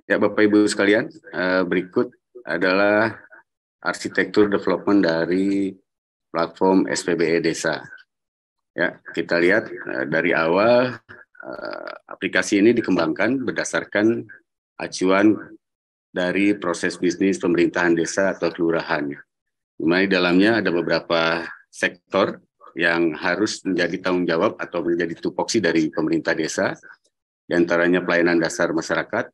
Ya, Bapak Ibu sekalian, berikut adalah arsitektur development dari platform SPBE Desa. Ya, kita lihat dari awal aplikasi ini dikembangkan berdasarkan acuan dari proses bisnis pemerintahan desa atau kelurahan. Di mana di dalamnya ada beberapa sektor yang harus menjadi tanggung jawab atau menjadi tupoksi dari pemerintah desa, di antaranya pelayanan dasar masyarakat,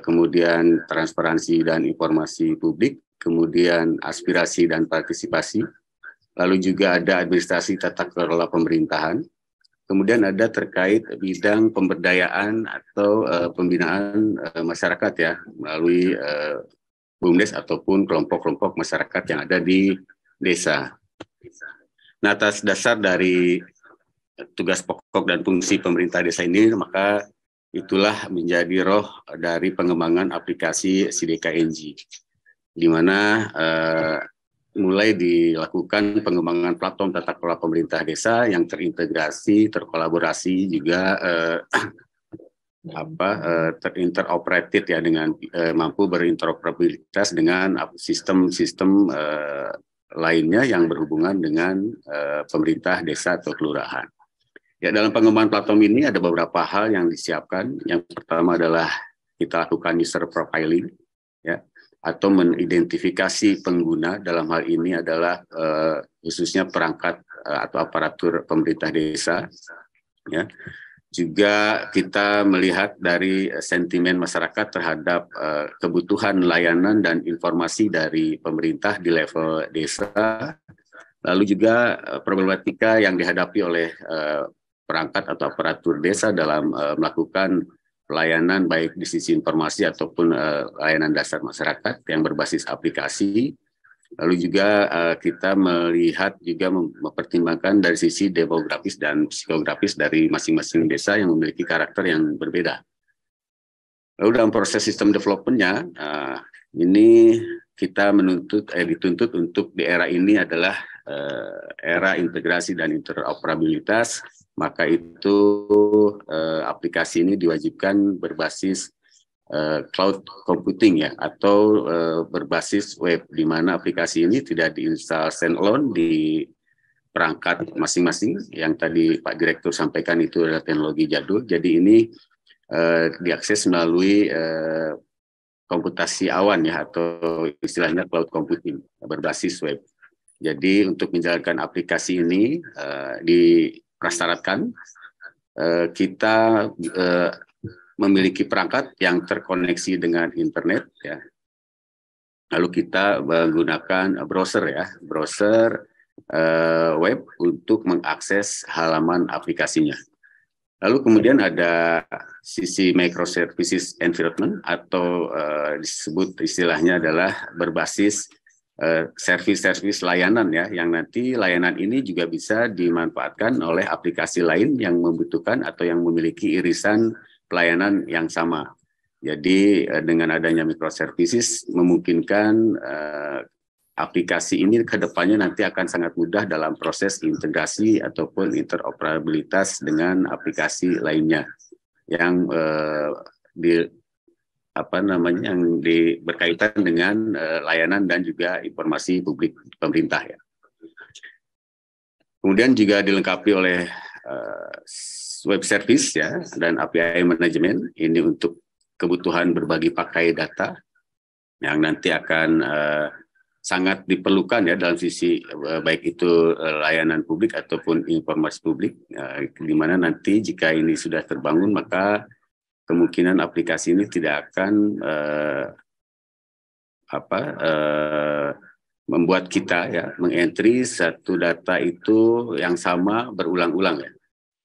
kemudian transparansi dan informasi publik, kemudian aspirasi dan partisipasi, lalu juga ada administrasi tata kelola pemerintahan, kemudian ada terkait bidang pemberdayaan atau pembinaan masyarakat ya, melalui BUMDes ataupun kelompok-kelompok masyarakat yang ada di desa. Nah, atas dasar dari tugas pokok dan fungsi pemerintah desa ini, maka itulah menjadi roh dari pengembangan aplikasi SIDKNG, di mana mulai dilakukan pengembangan platform tata kelola pemerintah desa yang terintegrasi, terkolaborasi juga terinteroperated ya, dengan mampu berinteroperabilitas dengan sistem-sistem lainnya yang berhubungan dengan pemerintah desa atau kelurahan. Ya, dalam pengembangan platform ini ada beberapa hal yang disiapkan. Yang pertama adalah kita lakukan user profiling, ya, atau mengidentifikasi pengguna. Dalam hal ini adalah khususnya perangkat atau aparatur pemerintah desa. Ya. Juga kita melihat dari sentimen masyarakat terhadap kebutuhan layanan dan informasi dari pemerintah di level desa. Lalu juga problematika yang dihadapi oleh perangkat atau aparatur desa dalam melakukan pelayanan baik di sisi informasi ataupun layanan dasar masyarakat yang berbasis aplikasi. Lalu juga kita melihat juga mempertimbangkan dari sisi demografis dan psikografis dari masing-masing desa yang memiliki karakter yang berbeda. Lalu dalam proses sistem development-nya, ini kita dituntut untuk di era ini adalah era integrasi dan interoperabilitas, maka itu aplikasi ini diwajibkan berbasis cloud computing ya, atau berbasis web, di mana aplikasi ini tidak diinstal standalone di perangkat masing-masing. Yang tadi Pak Direktur sampaikan itu adalah teknologi jadul, jadi ini diakses melalui komputasi awan ya, atau istilahnya cloud computing berbasis web. Jadi untuk menjalankan aplikasi ini diprasyaratkan kita memiliki perangkat yang terkoneksi dengan internet ya. Lalu kita menggunakan browser ya, browser web untuk mengakses halaman aplikasinya. Lalu kemudian ada sisi microservices environment, atau disebut istilahnya adalah berbasis servis-servis layanan ya, yang nanti layanan ini juga bisa dimanfaatkan oleh aplikasi lain yang membutuhkan atau yang memiliki irisan pelayanan yang sama. Jadi dengan adanya microservices memungkinkan aplikasi ini ke depannya nanti akan sangat mudah dalam proses integrasi ataupun interoperabilitas dengan aplikasi lainnya yang berkaitan dengan layanan dan juga informasi publik pemerintah ya. Kemudian juga dilengkapi oleh web service ya, dan API management ini untuk kebutuhan berbagi pakai data yang nanti akan sangat diperlukan ya dalam sisi baik itu layanan publik ataupun informasi publik, di mana nanti jika ini sudah terbangun maka kemungkinan aplikasi ini tidak akan membuat kita ya mengentry satu data itu yang sama berulang-ulang ya.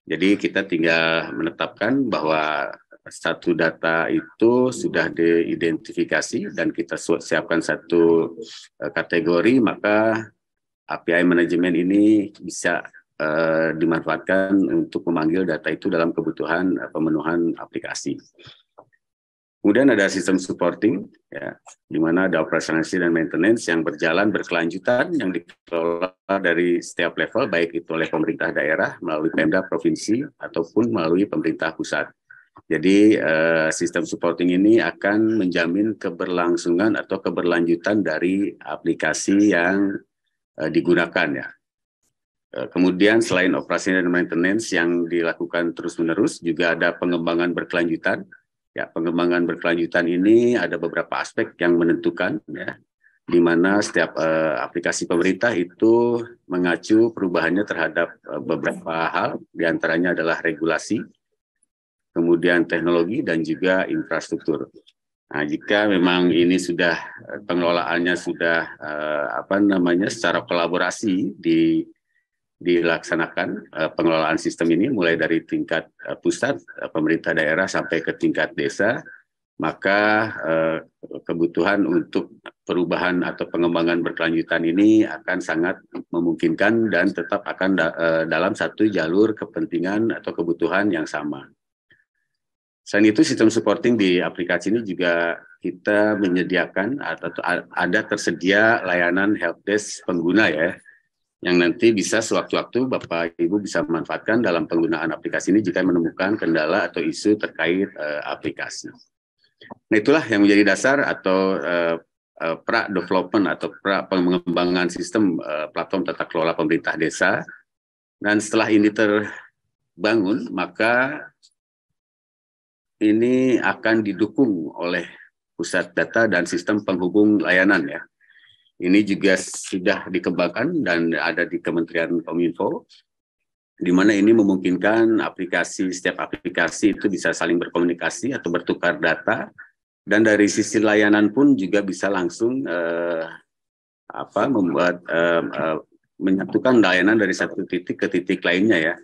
Jadi kita tinggal menetapkan bahwa satu data itu sudah diidentifikasi dan kita siapkan satu kategori, maka API manajemen ini bisa dimanfaatkan untuk memanggil data itu dalam kebutuhan pemenuhan aplikasi. Kemudian ada sistem supporting, ya, di mana ada operasi dan maintenance yang berjalan berkelanjutan, yang dikelola dari setiap level, baik itu oleh pemerintah daerah, melalui Pemda provinsi, ataupun melalui pemerintah pusat. Jadi sistem supporting ini akan menjamin keberlangsungan atau keberlanjutan dari aplikasi yang digunakan ya. Kemudian selain operasi dan maintenance yang dilakukan terus-menerus, juga ada pengembangan berkelanjutan. Ya, pengembangan berkelanjutan ini ada beberapa aspek yang menentukan ya, di mana setiap aplikasi pemerintah itu mengacu perubahannya terhadap beberapa hal, diantaranya adalah regulasi, kemudian teknologi dan juga infrastruktur. Nah, jika memang ini sudah pengelolaannya sudah secara kolaborasi dilaksanakan pengelolaan sistem ini mulai dari tingkat pusat, pemerintah daerah sampai ke tingkat desa, maka kebutuhan untuk perubahan atau pengembangan berkelanjutan ini akan sangat memungkinkan dan tetap akan dalam satu jalur kepentingan atau kebutuhan yang sama. Selain itu, sistem supporting di aplikasi ini juga kita menyediakan atau ada tersedia layanan helpdesk pengguna ya, yang nanti bisa sewaktu-waktu Bapak Ibu bisa manfaatkan dalam penggunaan aplikasi ini jika menemukan kendala atau isu terkait aplikasi. Nah, itulah yang menjadi dasar atau pra-development atau pengembangan sistem platform tata kelola pemerintah desa. Dan setelah ini terbangun, maka ini akan didukung oleh pusat data dan sistem penghubung layanan ya. Ini juga sudah dikembangkan dan ada di Kementerian Kominfo, di mana ini memungkinkan setiap aplikasi itu bisa saling berkomunikasi atau bertukar data, dan dari sisi layanan pun juga bisa langsung menyatukan layanan dari satu titik ke titik lainnya ya.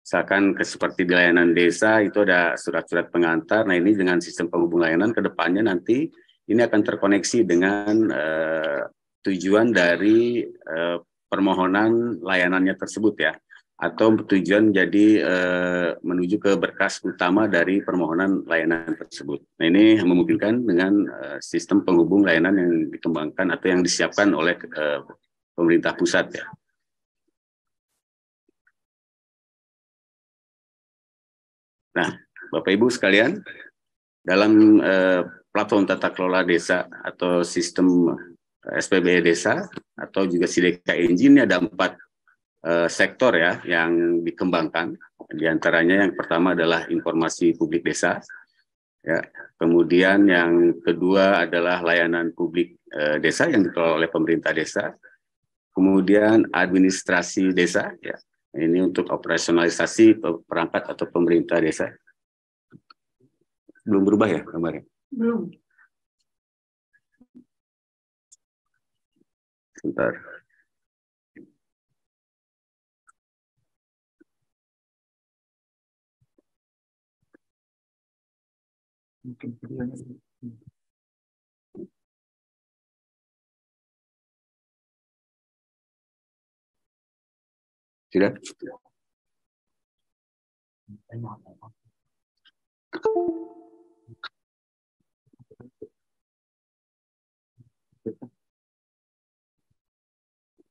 Misalkan seperti di layanan desa itu ada surat-surat pengantar. Nah, ini dengan sistem penghubung layanan ke depannya nanti ini akan terkoneksi dengan tujuan dari permohonan layanannya tersebut ya, atau tujuan jadi menuju ke berkas utama dari permohonan layanan tersebut. Nah, ini memungkinkan dengan sistem penghubung layanan yang dikembangkan atau yang disiapkan oleh pemerintah pusat ya. Nah, Bapak Ibu sekalian, dalam platform tata kelola desa atau sistem SPBE desa atau juga SIDEKA-INJ ini ada 4 sektor ya yang dikembangkan. Di antaranya yang pertama adalah informasi publik desa, ya. Kemudian yang kedua adalah layanan publik desa yang dikelola oleh pemerintah desa. Kemudian administrasi desa, ya. Ini untuk operasionalisasi perangkat atau pemerintah desa. Belum berubah ya gambarnya? Belum. Sebentar. Sudah?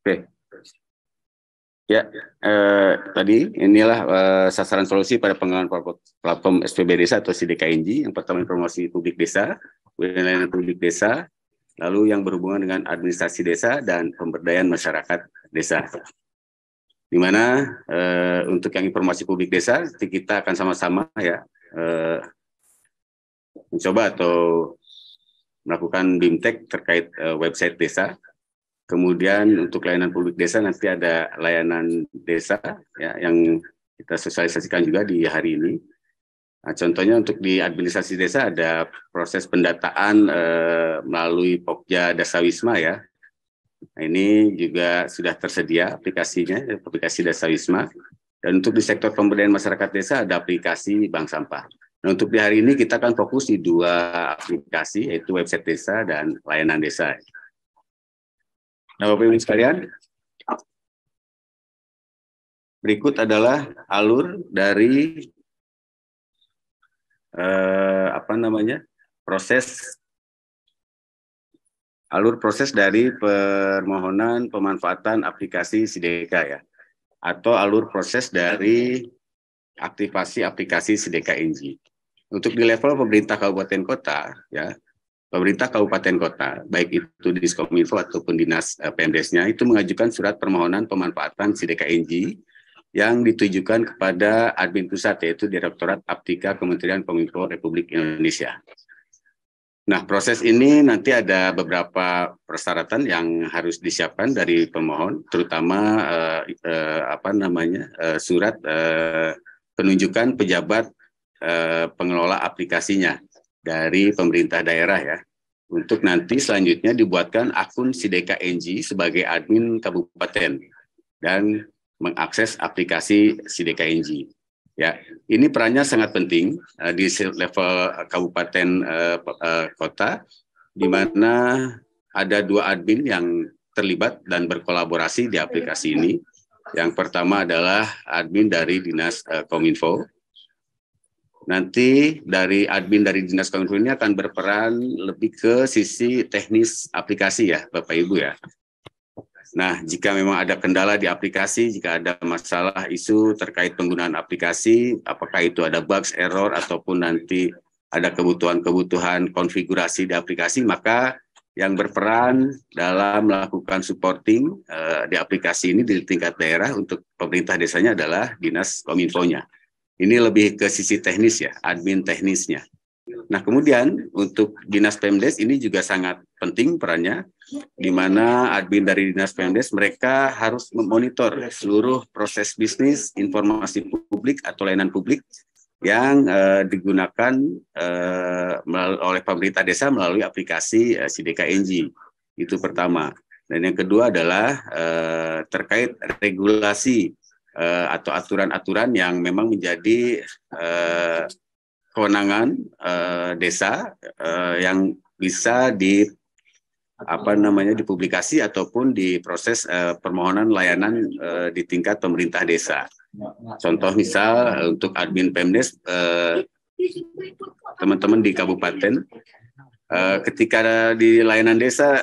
Oke. Ya, tadi inilah sasaran solusi pada pengembangan platform SPB Desa atau SIDEKA-INJ. Yang pertama informasi publik desa, layanan publik desa, lalu yang berhubungan dengan administrasi desa dan pemberdayaan masyarakat desa. Di mana untuk yang informasi publik desa, kita akan sama-sama ya mencoba atau melakukan BIMTEK terkait website desa. Kemudian untuk layanan publik desa nanti ada layanan desa ya, yang kita sosialisasikan juga di hari ini. Nah, contohnya untuk di administrasi desa ada proses pendataan melalui Pokja Dasawisma ya. Nah, ini juga sudah tersedia aplikasinya, aplikasi Dasawisma. Dan untuk di sektor pemberdayaan masyarakat desa ada aplikasi Bank Sampah. Nah, untuk di hari ini kita akan fokus di 2 aplikasi, yaitu website desa dan layanan desa. Nah, Bapak Ibu sekalian, berikut adalah alur dari proses dari permohonan pemanfaatan aplikasi SIDEKA ya, atau alur proses dari aktivasi aplikasi SIDEKA-INJ. Untuk di level pemerintah kabupaten kota, ya, pemerintah kabupaten kota, baik itu Diskominfo ataupun dinas PMDes-nya, itu mengajukan surat permohonan pemanfaatan SIDKNG yang ditujukan kepada admin pusat, yaitu Direktorat Aptika Kementerian Kominfo Republik Indonesia. Nah, proses ini nanti ada beberapa persyaratan yang harus disiapkan dari pemohon, terutama surat penunjukan pejabat pengelola aplikasinya dari pemerintah daerah ya. Untuk nanti selanjutnya dibuatkan akun SIDKNG sebagai admin kabupaten dan mengakses aplikasi SIDKNG. Ya, ini perannya sangat penting di level kabupaten kota, di mana ada 2 admin yang terlibat dan berkolaborasi di aplikasi ini. Yang pertama adalah admin dari Dinas Kominfo. Nanti dari admin dari Dinas Kominfo ini akan berperan lebih ke sisi teknis aplikasi ya, Bapak Ibu ya. Nah, jika memang ada kendala di aplikasi, jika ada masalah isu terkait penggunaan aplikasi, apakah itu ada bugs, error, ataupun nanti ada kebutuhan-kebutuhan konfigurasi di aplikasi, maka yang berperan dalam melakukan supporting di aplikasi ini di tingkat daerah untuk pemerintah desanya adalah Dinas Kominfo-nya. Ini lebih ke sisi teknis ya, admin teknisnya. Nah, kemudian untuk Dinas Pemdes ini juga sangat penting perannya, di mana admin dari Dinas Pemdes mereka harus memonitor seluruh proses bisnis, informasi publik atau layanan publik yang digunakan oleh pemerintah desa melalui aplikasi SIDKNG. Itu pertama. Dan yang kedua adalah terkait regulasi atau aturan-aturan yang memang menjadi kewenangan desa yang bisa dipublikasi ataupun diproses permohonan layanan di tingkat pemerintah desa. Contoh misal untuk admin Pemdes, teman-teman di kabupaten, ketika di layanan desa,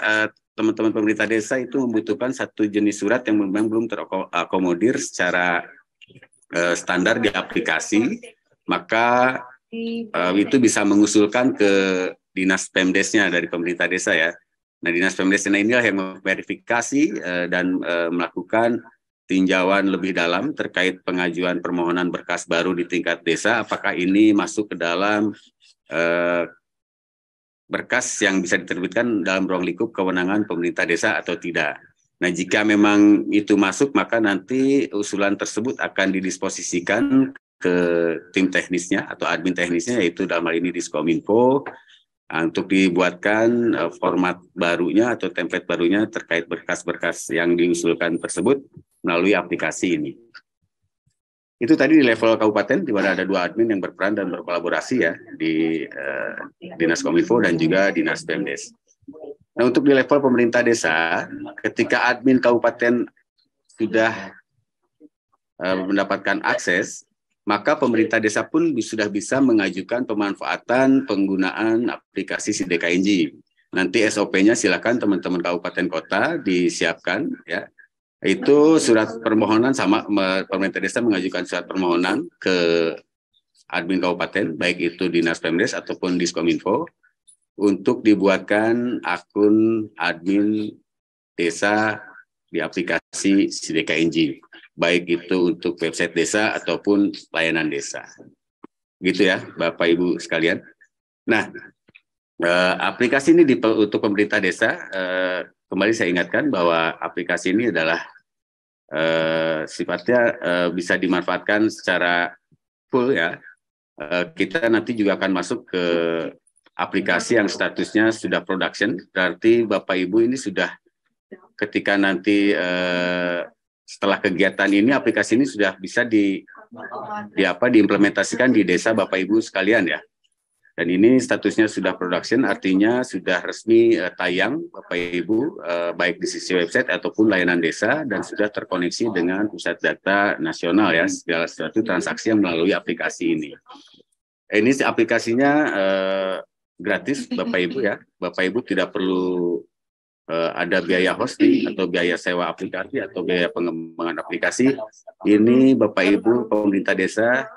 teman-teman pemerintah desa itu membutuhkan satu jenis surat yang memang belum terakomodir secara standar di aplikasi, maka itu bisa mengusulkan ke Dinas Pemdesnya dari pemerintah desa ya. Nah, Dinas Pemdesnya inilah yang memverifikasi dan melakukan tinjauan lebih dalam terkait pengajuan permohonan berkas baru di tingkat desa, apakah ini masuk ke dalam berkas yang bisa diterbitkan dalam ruang lingkup kewenangan pemerintah desa atau tidak. Nah, jika memang itu masuk, maka nanti usulan tersebut akan didisposisikan ke tim teknisnya atau admin teknisnya, yaitu dalam hal ini Diskominfo, untuk dibuatkan format barunya atau template barunya terkait berkas-berkas yang diusulkan tersebut melalui aplikasi ini. Itu tadi di level kabupaten, di mana ada 2 admin yang berperan dan berkolaborasi ya di Dinas Kominfo dan juga Dinas Pemdes. Nah, untuk di level pemerintah desa, ketika admin kabupaten sudah mendapatkan akses, maka pemerintah desa pun sudah bisa mengajukan pemanfaatan penggunaan aplikasi SIDKNG. Nanti SOP-nya silakan teman-teman kabupaten kota disiapkan ya. Itu surat permohonan sama pemerintah desa mengajukan surat permohonan ke admin kabupaten, baik itu Dinas Pemdes ataupun Diskominfo, untuk dibuatkan akun admin desa di aplikasi SIDKNG, baik itu untuk website desa ataupun layanan desa. Gitu ya, Bapak Ibu sekalian. Nah, aplikasi ini untuk pemerintah desa, kembali saya ingatkan bahwa aplikasi ini adalah sifatnya bisa dimanfaatkan secara full ya. Kita nanti juga akan masuk ke aplikasi yang statusnya sudah production, berarti Bapak Ibu ini sudah ketika nanti setelah kegiatan ini aplikasi ini sudah bisa diimplementasikan di desa Bapak Ibu sekalian ya. Dan ini statusnya sudah production, artinya sudah resmi tayang Bapak Ibu, baik di sisi website ataupun layanan desa, dan sudah terkoneksi dengan pusat data nasional ya, segala sesuatu transaksi yang melalui aplikasi ini. Ini aplikasinya gratis Bapak Ibu ya, Bapak Ibu tidak perlu ada biaya hosting atau biaya sewa aplikasi atau biaya pengembangan aplikasi. Ini Bapak Ibu pemerintah desa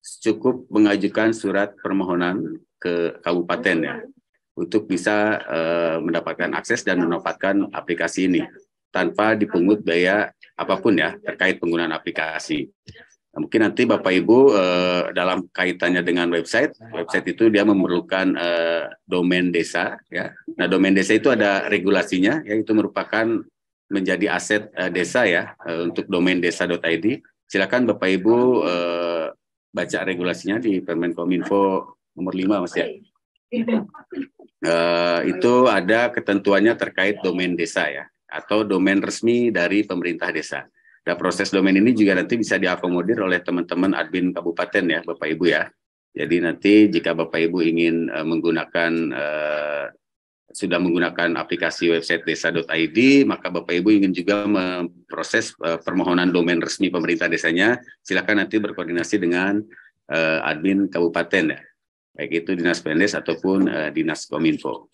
cukup mengajukan surat permohonan ke kabupaten ya, untuk bisa mendapatkan akses dan memanfaatkan aplikasi ini tanpa dipungut biaya apapun ya terkait penggunaan aplikasi. Nah, mungkin nanti Bapak Ibu dalam kaitannya dengan website itu dia memerlukan domain desa ya. Nah, domain desa itu ada regulasinya ya, itu merupakan menjadi aset desa ya, untuk domain desa.id. Silakan Bapak Ibu baca regulasinya di Permenkominfo nomor 5 Mas ya. Itu ada ketentuannya terkait domain desa ya, atau domain resmi dari pemerintah desa. Dan proses domain ini juga nanti bisa diakomodir oleh teman-teman admin kabupaten ya, Bapak Ibu ya. Jadi nanti jika Bapak Ibu ingin sudah menggunakan aplikasi website desa.id, maka Bapak Ibu ingin juga memproses permohonan domain resmi pemerintah desanya, silakan nanti berkoordinasi dengan admin kabupaten ya, baik itu Dinas Pendes ataupun Dinas Kominfo.